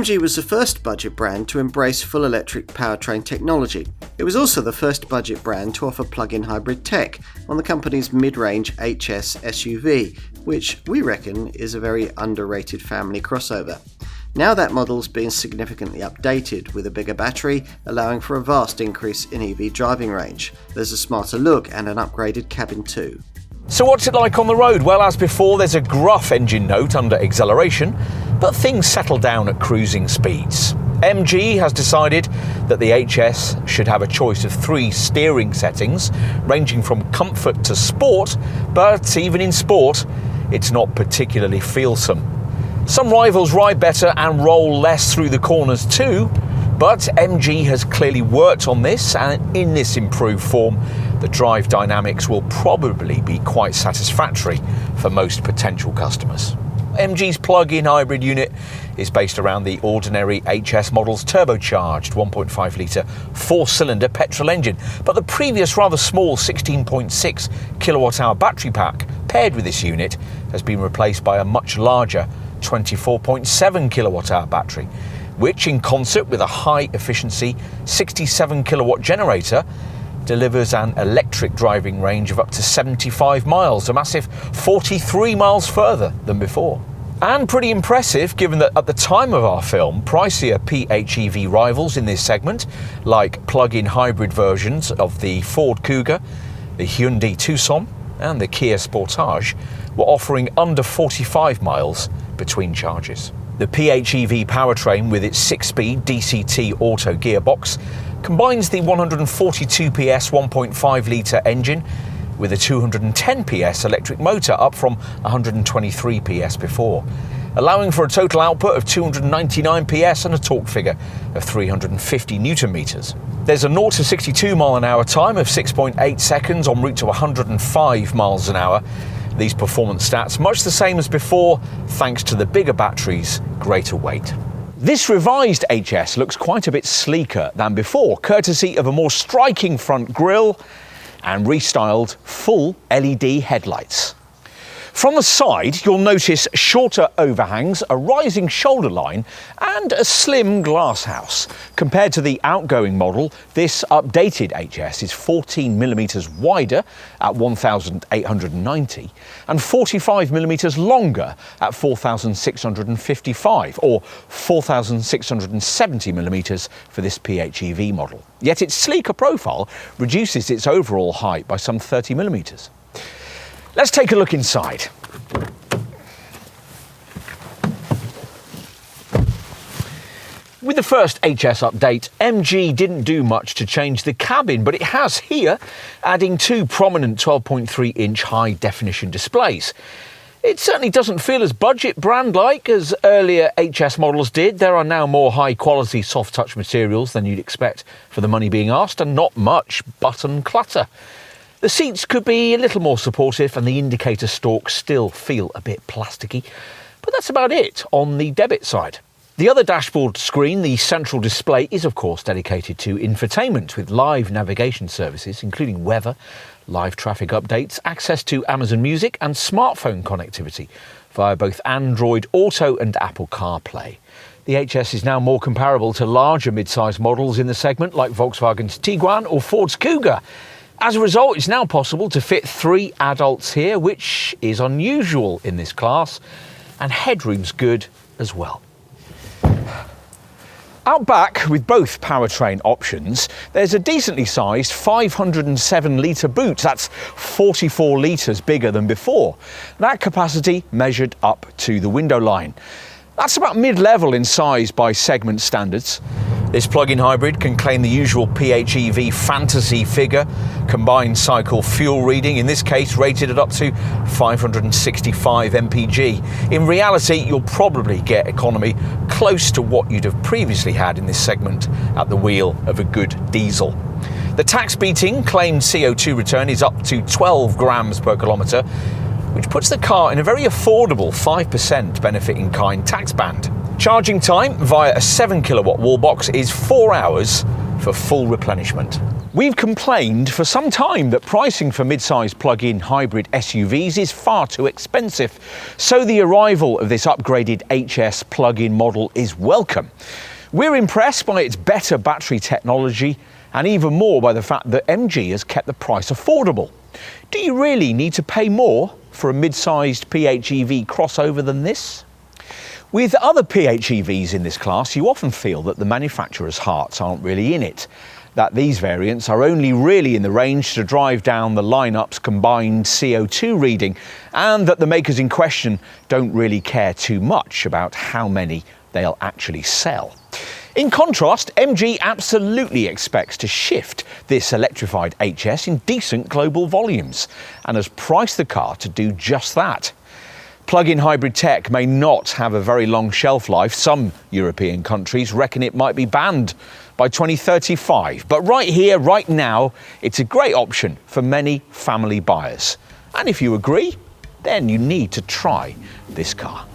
MG was the first budget brand to embrace full electric powertrain technology. It was also the first budget brand to offer plug-in hybrid tech on the company's mid-range HS SUV, which we reckon is a very underrated family crossover. Now that model's been significantly updated with a bigger battery, allowing for a vast increase in EV driving range. There's a smarter look and an upgraded cabin too. So what's it like on the road? Well, as before, there's a gruff engine note under acceleration, but things settle down at cruising speeds. MG has decided that the HS should have a choice of 3 steering settings, ranging from comfort to sport, but even in sport, it's not particularly feelsome. Some rivals ride better and roll less through the corners too, but MG has clearly worked on this, and in this improved form, the drive dynamics will probably be quite satisfactory for most potential customers. MG's plug-in hybrid unit is based around the ordinary HS model's turbocharged 1.5 litre 4-cylinder petrol engine, but the previous rather small 16.6 kilowatt-hour battery pack paired with this unit has been replaced by a much larger 24.7 kilowatt-hour battery, which, in concert with a high-efficiency 67 kilowatt generator, delivers an electric driving range of up to 75 miles, a massive 43 miles further than before. And pretty impressive, given that at the time of our film, pricier PHEV rivals in this segment, like plug-in hybrid versions of the Ford Kuga, the Hyundai Tucson and the Kia Sportage, were offering under 45 miles between charges. The PHEV powertrain, with its 6-speed DCT auto gearbox, combines the 142 PS 1.5 litre engine with a 210 PS electric motor, up from 123 PS before, allowing for a total output of 299 PS and a torque figure of 350 Newton meters. There's a 0 to 62 mile an hour time of 6.8 seconds en route to 105 miles an hour. These performance stats much the same as before, thanks to the bigger battery's greater weight. This revised HS looks quite a bit sleeker than before, courtesy of a more striking front grille and restyled full LED headlights. From the side, you'll notice shorter overhangs, a rising shoulder line and a slim glass house. Compared to the outgoing model, this updated HS is 14mm wider at 1,890 and 45mm longer at 4,655, or 4,670mm for this PHEV model. Yet its sleeker profile reduces its overall height by some 30mm. Let's take a look inside. With the first HS update, MG didn't do much to change the cabin, but it has here, adding 2 prominent 12.3-inch high-definition displays. It certainly doesn't feel as budget brand-like as earlier HS models did. There are now more high-quality soft-touch materials than you'd expect for the money being asked, and not much button clutter. The seats could be a little more supportive and the indicator stalks still feel a bit plasticky, but that's about it on the debit side. The other dashboard screen, the central display, is of course dedicated to infotainment with live navigation services, including weather, live traffic updates, access to Amazon Music and smartphone connectivity via both Android Auto and Apple CarPlay. The HS is now more comparable to larger mid-size models in the segment like Volkswagen's Tiguan or Ford's Kuga. As a result, it's now possible to fit 3 adults here, which is unusual in this class, and headroom's good as well. Out back, with both powertrain options, there's a decently sized 507 litre boot. That's 44 litres bigger than before. That capacity measured up to the window line. That's about mid-level in size by segment standards. This plug-in hybrid can claim the usual PHEV fantasy figure, combined cycle fuel reading, in this case rated at up to 565 mpg. In reality, you'll probably get economy close to what you'd have previously had in this segment at the wheel of a good diesel. The tax-beating claimed CO2 return is up to 12 grams per kilometre, which puts the car in a very affordable 5% benefit-in-kind tax band. Charging time via a 7 kilowatt wall box is 4 hours, for full replenishment. We've complained for some time that pricing for mid-sized plug-in hybrid SUVs is far too expensive, so the arrival of this upgraded HS plug-in model is welcome. We're impressed by its better battery technology and even more by the fact that MG has kept the price affordable. Do you really need to pay more for a mid-sized PHEV crossover than this? With other PHEVs in this class, you often feel that the manufacturers' hearts aren't really in it, that these variants are only really in the range to drive down the lineup's combined CO2 reading, and that the makers in question don't really care too much about how many they'll actually sell. In contrast, MG absolutely expects to shift this electrified HS in decent global volumes and has priced the car to do just that. Plug-in hybrid tech may not have a very long shelf life. Some European countries reckon it might be banned by 2035. But right here, right now, it's a great option for many family buyers. And if you agree, then you need to try this car.